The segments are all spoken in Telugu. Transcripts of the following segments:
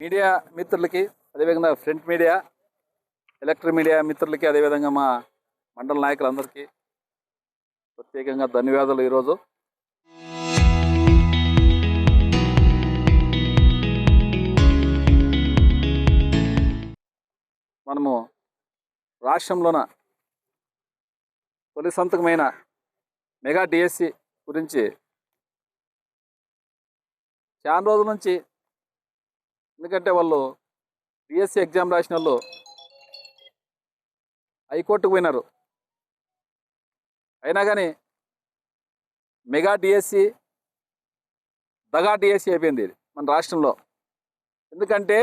మీడియా మిత్రులకి, అదేవిధంగా ప్రింట్ మీడియా, ఎలక్ట్రిక్ మీడియా మిత్రులకి, అదేవిధంగా మా మండల నాయకులందరికీ ప్రత్యేకంగా ధన్యవాదాలు. ఈరోజు మనము రాష్ట్రంలోన తొలి సంతకమైన మెగా డిఎస్సి గురించి చాలా రోజుల నుంచి, ఎందుకంటే వాళ్ళు డిఎస్సి ఎగ్జామ్ రాసిన వాళ్ళు హైకోర్టుకు పోయినారు. అయినా కానీ మెగా డిఎస్సి దగా డిఎస్సి అయిపోయింది ఇది మన రాష్ట్రంలో. ఎందుకంటే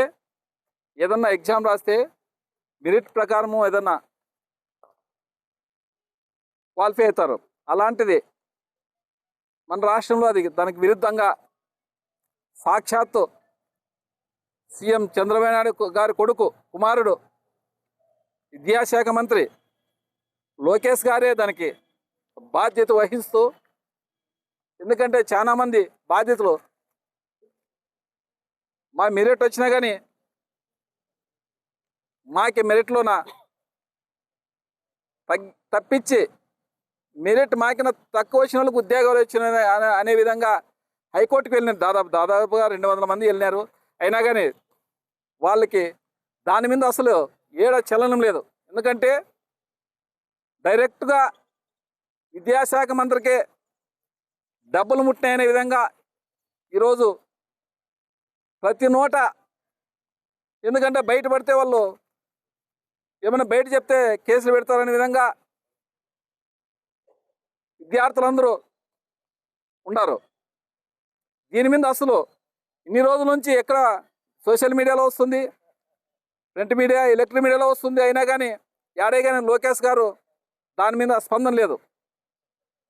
ఏదన్నా ఎగ్జామ్ రాస్తే మెరిట్ ప్రకారము ఏదన్నా క్వాలిఫై అవుతారు. అలాంటిది మన రాష్ట్రంలో అది దానికి విరుద్ధంగా సాక్షాత్తు సీఎం చంద్రబాబు నాయుడు గారి కొడుకు కుమారుడు విద్యాశాఖ మంత్రి లోకేష్ గారే దానికి బాధ్యత వహిస్తూ, ఎందుకంటే చాలామంది బాధ్యతలు మా మెరిట్ వచ్చినా కానీ మాకి మెరిట్లోన తప్పించి మెరిట్ మాకిన తక్కువ వచ్చిన వాళ్ళకి ఉద్యోగాలు వచ్చిన అనే విధంగా హైకోర్టుకు వెళ్ళినారు. దాదాపుగా 200 మంది వెళ్ళినారు. అయినా కానీ వాళ్ళకి దాని మీద అసలు చలనం లేదు. ఎందుకంటే డైరెక్ట్గా విద్యాశాఖ మంత్రికే డబ్బులు ముట్టినాయనే విధంగా ఈరోజు ప్రతి నోట, ఎందుకంటే బయటపడితే వాళ్ళు ఏమైనా బయట చెప్తే కేసులు పెడతారనే విధంగా విద్యార్థులందరూ ఉన్నారు. దీని మీద అసలు ఇన్ని రోజుల నుంచి ఎక్కడ సోషల్ మీడియాలో వస్తుంది, ప్రింట్ మీడియా, ఎలక్ట్రిక్ మీడియాలో వస్తుంది. అయినా కానీ యాడే కానీ లోకేష్ గారు దాని మీద స్పందన లేదు.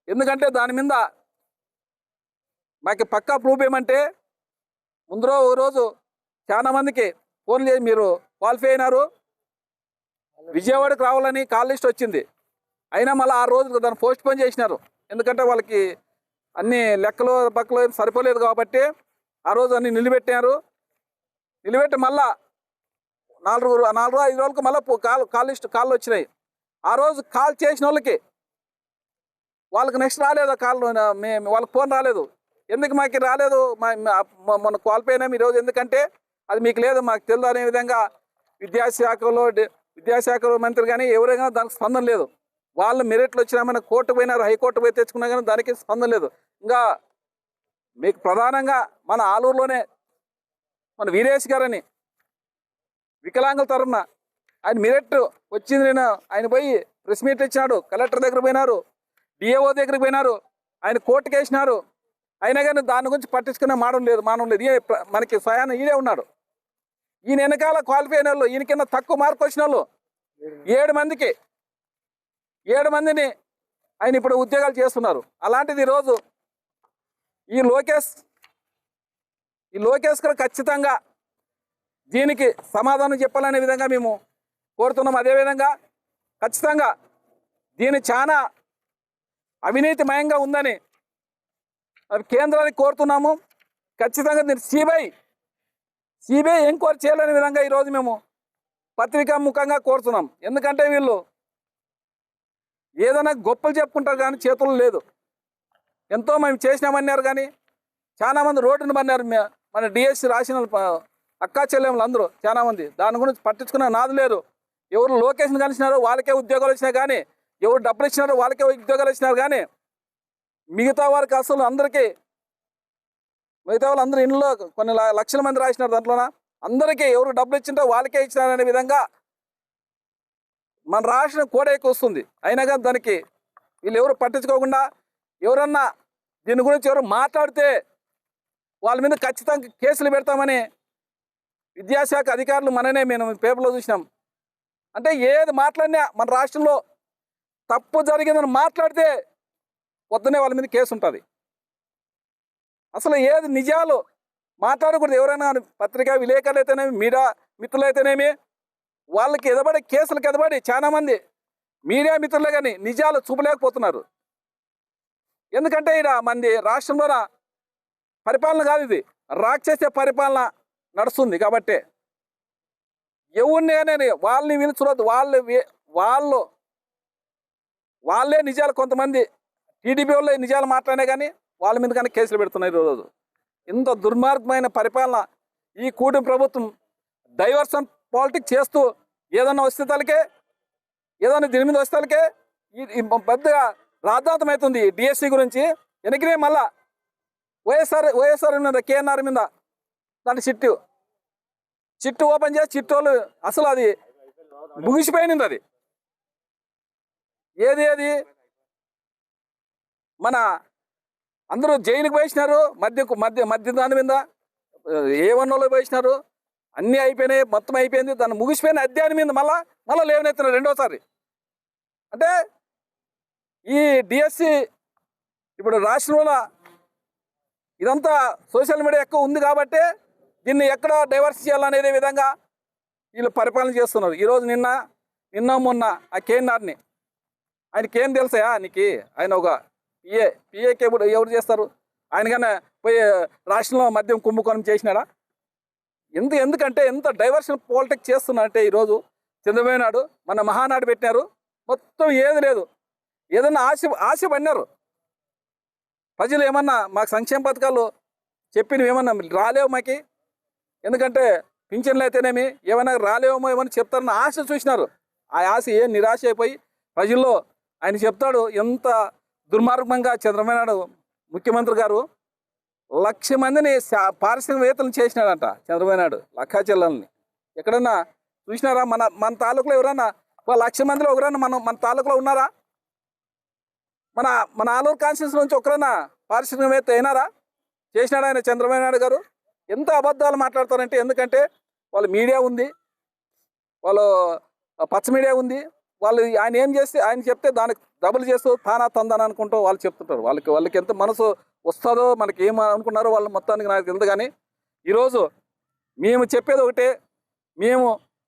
ఎందుకంటే దాని మీద మాకు పక్కా ప్రూఫ్ ఏమంటే, ముందు రోజు చాలామందికి ఫోన్ చేసి మీరు క్వాలిఫై అయినారు, విజయవాడకు రావాలని కాల్ లిస్ట్ వచ్చింది. అయినా మళ్ళీ ఆ రోజు దాన్ని పోస్ట్ పోన్ చేసినారు. ఎందుకంటే వాళ్ళకి అన్ని లెక్కలు పక్కలు సరిపోలేదు కాబట్టి ఆ రోజు అన్ని నిలబెట్టారు. నిలబెట్టి మళ్ళా 4-5 రోజులకు మళ్ళీ కాల్ లిస్ట్ కాళ్ళు వచ్చినాయి. ఆ రోజు కాల్ చేసిన వాళ్ళకి నెక్స్ట్ రాలేదు కాల్, వాళ్ళకి ఫోన్ రాలేదు. ఎందుకు మాకు రాలేదు, మొన్న క్వాలిఫై అయినాం ఈరోజు, ఎందుకంటే అది మీకు లేదు, మాకు తెలియదు అనే విధంగా విద్యాశాఖ మంత్రి కానీ ఎవరైనా దానికి స్పందన లేదు. వాళ్ళు మెరిట్లు వచ్చినామని కోర్టు పోయినారు, హైకోర్టు పోయి తెచ్చుకున్నా కానీ దానికి స్పందన లేదు. ఇంకా మీకు ప్రధానంగా మన ఆలూరులోనే మన వీరేష్ గారని వికలాంగుల తరఫున ఆయన మెరిట్ వచ్చింది, ఆయన పోయి ప్రెస్ మీట్ ఇచ్చినాడు, కలెక్టర్ దగ్గర పోయినారు, డిఏఓ దగ్గరికి పోయినారు, ఆయన కోర్టుకు వేసినారు. అయినా కానీ దాని గురించి పట్టించుకునే మానవం లేదు. మనకి స్వయాన ఈడే ఉన్నాడు. ఈయన వెనకాల క్వాలిఫై అయిన వాళ్ళు, ఈయన కింద తక్కువ మార్కు వచ్చిన వాళ్ళు 7 మందిని ఆయన ఇప్పుడు ఉద్యోగాలు చేస్తున్నారు. అలాంటిది ఈరోజు ఈ లోకేష్ గారు ఖచ్చితంగా దీనికి సమాధానం చెప్పాలనే విధంగా మేము కోరుతున్నాం. అదేవిధంగా ఖచ్చితంగా దీని చాలా అవినీతిమయంగా ఉందని కేంద్రానికి కోరుతున్నాము. ఖచ్చితంగా దీన్ని సిబిఐ ఎంక్వైరీ చేయాలనే విధంగా ఈరోజు మేము పత్రికా ముఖంగా కోరుతున్నాం. ఎందుకంటే వీళ్ళు ఏదైనా గొప్పలు చెప్పుకుంటారు కానీ చేతుల్లో లేదు. ఎంతో మేము చేసినామన్నారు కానీ చాలామంది రోడ్డును పన్నారు. మన డిఎస్సి రాసిన అక్కా చెల్లెములు అందరూ చాలామంది దాని గురించి పట్టించుకున్న నాది లేదు. ఎవరు లొకేషన్ కలిసినారో వాళ్ళకే ఉద్యోగాలు వచ్చినాయి కానీ, ఎవరు డబ్బులు ఇచ్చినారో వాళ్ళకే ఉద్యోగాలు ఇచ్చినారు కానీ మిగతా వారికి అసలు మిగతా వాళ్ళందరూ ఇంట్లో కొన్ని లక్షల మంది రాసినారు. దాంట్లోన అందరికీ ఎవరు డబ్బులు ఇచ్చిందో వాళ్ళకే ఇచ్చినారనే విధంగా మన రాష్ట్రం కోడైకి వస్తుంది. అయినా కానీ దానికి వీళ్ళు ఎవరు పట్టించుకోకుండా, ఎవరన్నా దీని గురించి ఎవరు మాట్లాడితే వాళ్ళ మీద ఖచ్చితంగా కేసులు పెడతామని విద్యాశాఖ అధికారులు మేము పేపర్లో చూసినాం. అంటే ఏది మాట్లాడినా మన రాష్ట్రంలో తప్పు జరిగిందని మాట్లాడితే పొద్దునే వాళ్ళ మీద కేసు ఉంటుంది. అసలు ఏది నిజాలు మాట్లాడకూడదు. ఎవరైనా పత్రికా విలేకరులు అయితేనేమి, మీడియా మిత్రులు అయితేనేమి, వాళ్ళకి ఎదబడి కేసులకు ఎదబడి చాలామంది మీడియా మిత్రులే కానీ నిజాలు చూపలేకపోతున్నారు. ఎందుకంటే ఇక్కడ మంది రాష్ట్రంలో పరిపాలన కాదు, ఇది రాక్షస పరిపాలన నడుస్తుంది. కాబట్టి ఎవరిని అనేది వాళ్ళని వీళ్ళు చూడద్దు. వాళ్ళే నిజాలు, కొంతమంది టీడీపీ వాళ్ళే నిజాలు మాట్లాడే కానీ వాళ్ళ మీద కానీ కేసులు పెడుతున్నారు ఈరోజు. ఇంత దుర్మార్గమైన పరిపాలన ఈ కూటమి ప్రభుత్వం డైవర్షన్ పాలిటిక్స్ చేస్తూ ఏదన్నా వస్తే తలకే, ఏదన్నా దీని మీద వస్తే తలకే పెద్దగా రాద్ధాంతమవుతుంది. డిఎస్సి గురించి వెనకనే మళ్ళా వైఎస్ఆర్ మీద, కేఎన్ఆర్ మీద దాని చిట్టు ఓపెన్ చేసి చిట్టోళ్ళు అసలు అది ముగిసిపోయింది. అది ఏది మన అందరూ జైలుకి పోయినారు, మధ్య దాని మీద A1లో పోయినారు, అన్నీ అయిపోయినాయి, మొత్తం అయిపోయింది. దాన్ని ముగిసిపోయిన అధ్యాయం మీద మళ్ళా లేవనెత్తున్నారు రెండోసారి. అంటే ఈ డిఎస్సి ఇప్పుడు రాష్ట్రంలో ఇదంతా సోషల్ మీడియా ఎక్కువ ఉంది కాబట్టి దీన్ని ఎక్కడ డైవర్స్ చేయాలనే విధంగా వీళ్ళు పరిపాలన చేస్తున్నారు. ఈరోజు నిన్న మొన్న ఆ కేఎన్ఆర్ని, ఆయనకి ఏం తెలుసా నీకు? ఆయన ఒక పిఏకి ఎవరు చేస్తారు? ఆయనకన్నా పోయి రాష్ట్రంలో మద్యం కుంభకోణం చేసినాడా? ఎందుకంటే ఎంత డైవర్షన్ పాలిటిక్స్ చేస్తున్నారంటే ఈరోజు చంద్రబాబు నాయుడు మన మహానాడు పెట్టినారు, మొత్తం ఏది లేదు. ఏదన్నా ఆశ పడినారు ప్రజలు. ఏమన్నా మాకు సంక్షేమ పథకాలు చెప్పినవి ఏమన్నా రాలేవు మాకి, ఎందుకంటే పింఛన్లు అయితేనేమి ఏమైనా రాలేమో ఏమని చెప్తారన్న ఆశ చూసినారు. ఆ ఆశ ఏం నిరాశ అయిపోయి ప్రజల్లో ఆయన చెప్తాడు. ఎంత దుర్మార్గంగా చంద్రబాబు నాయుడు ముఖ్యమంత్రి గారు 1,00,000 మందిని పారిశ్రామికవేత్తలను చేసినాడంట చంద్రబాబు నాయుడు, లక్కాచెల్లెల్ని. ఎక్కడన్నా చూసినారా? మన తాలూకులో ఎవరన్నా 1,00,000 మందిలో ఒకరన్నా మన తాలూకులో ఉన్నారా? మన ఆలూరు కాన్స్టిట్యూన్సీ నుంచి ఒకరన్నా పారిశ్రామికవేత్త అయినారా? చేసినాడు ఆయన చంద్రబాబు నాయుడు గారు. ఎంత అబద్ధాలు మాట్లాడతారంటే, ఎందుకంటే వాళ్ళ మీడియా ఉంది, వాళ్ళు పచ్చ మీడియా ఉంది. వాళ్ళు ఆయన ఏం చేస్తే ఆయన చెప్తే దానికి డబుల్ చేస్తూ తానా తందాన అనుకుంటూ వాళ్ళు చెప్తుంటారు. వాళ్ళకి ఎంత మనసు వస్తుందో మనకి ఏం అనుకున్నారో వాళ్ళు మొత్తానికి నాకు తెలియదు. కానీ ఈరోజు మేము చెప్పేది ఒకటే, మేము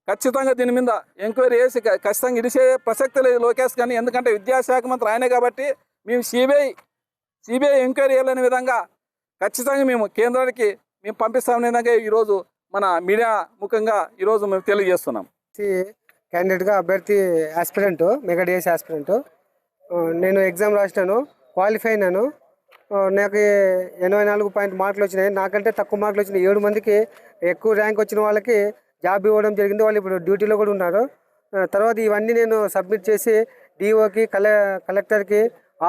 ఖచ్చితంగా దీని మీద ఎంక్వైరీ చేసి ఖచ్చితంగా ఇడిసే ప్రసక్తి లేదు లోకేష్ కానీ. ఎందుకంటే విద్యాశాఖ మంత్రి ఆయనే కాబట్టి మేము సిబిఐ ఎంక్వైరీ చేయాలనే విధంగా ఖచ్చితంగా మేము కేంద్రానికి మేము పంపిస్తామనే విధంగా ఈరోజు మన మీడియా ముఖంగా ఈరోజు మేము తెలియజేస్తున్నాం. క్యాండిడేట్గా అభ్యర్థి ఆస్పిరెంట్, మెగా డిఎస్సి ఆస్పిరెంట్. నేను ఎగ్జామ్ రాసినాను, క్వాలిఫై అయినాను. నాకు 84 మార్కులు వచ్చినాయి. నాకంటే తక్కువ మార్కులు వచ్చినాయి 7 మందికి. ఎక్కువ ర్యాంక్ వచ్చిన వాళ్ళకి జాబ్ ఇవ్వడం జరిగింది. వాళ్ళు ఇప్పుడు డ్యూటీలో కూడా ఉన్నారు. తర్వాత ఇవన్నీ నేను సబ్మిట్ చేసి డిఓకి, కలెక్టర్కి,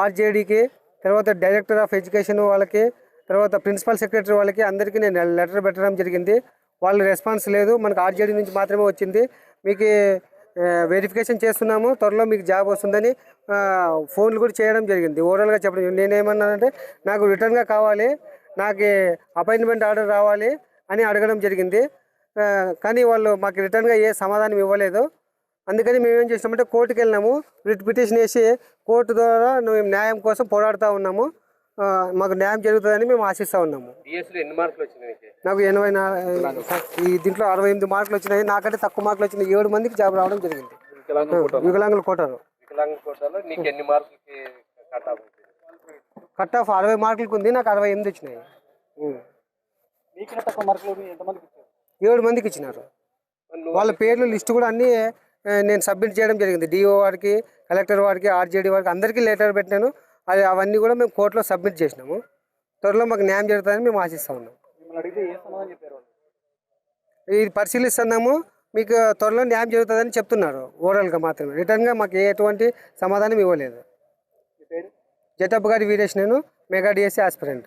ఆర్జేడీకి, తర్వాత డైరెక్టర్ ఆఫ్ ఎడ్యుకేషన్ వాళ్ళకి, తర్వాత ప్రిన్సిపల్ సెక్రటరీ వాళ్ళకి అందరికీ నేను లెటర్ పెట్టడం జరిగింది. వాళ్ళ రెస్పాన్స్ లేదు. మనకు ఆర్జేడీ నుంచి మాత్రమే వచ్చింది. మీకు వెరిఫికేషన్ చేస్తున్నాము, త్వరలో మీకు జాబ్ వస్తుందని ఫోన్లు కూడా చేయడం జరిగింది. ఓవరాల్గా చెప్పడం, నేనేమన్నానంటే నాకు రిటర్న్గా కావాలి, నాకు అపాయింట్మెంట్ ఆర్డర్ రావాలి అని అడగడం జరిగింది. కానీ వాళ్ళు మాకు రిటర్న్గా ఏ సమాధానం ఇవ్వలేదు. అందుకని మేము ఏం చేసినామంటే కోర్టుకు వెళ్ళినాము. రిట్ పిటిషన్ వేసి కోర్టు ద్వారా మేము న్యాయం కోసం పోరాడుతూ ఉన్నాము. మాకు న్యాయం జరుగుతుందని మేము ఆశిస్తూ ఉన్నాము. నాకు 84, ఈ దీంట్లో 68 మార్కులు వచ్చినాయి. నాకంటే తక్కువ మార్కులు వచ్చినాయి 7 మందికి జాబ్ రావడం జరిగింది. వికలాంగుల కోటాలో కట్ ఆఫ్ 60 మార్కులకు ఉంది. నాకు 68 వచ్చినాయి. 7 మందికి ఇచ్చినారు. వాళ్ళ పేర్లు లిస్టు కూడా అన్నీ నేను సబ్మిట్ చేయడం జరిగింది. డిఓ వారికి, కలెక్టర్ వారికి, ఆర్జేడీ వారికి అందరికీ లెటర్ పెట్టినాను. అవన్నీ కూడా మేము కోర్టులో సబ్మిట్ చేసినాము. త్వరలో మాకు న్యాయం జరుగుతుందని మేము ఆశిస్తూ ఉన్నాం. ఇది పరిశీలిస్తున్నాము, మీకు త్వరలో న్యాయం జరుగుతుందని చెప్తున్నారు. ఓవరాల్గా మాత్రమే, రిటర్న్గా మాకు ఎటువంటి సమాధానం ఇవ్వలేదు. జటప్ప గారి వీరేష్, నేను మెగా డిఎస్సి ఆస్పిరెంట్.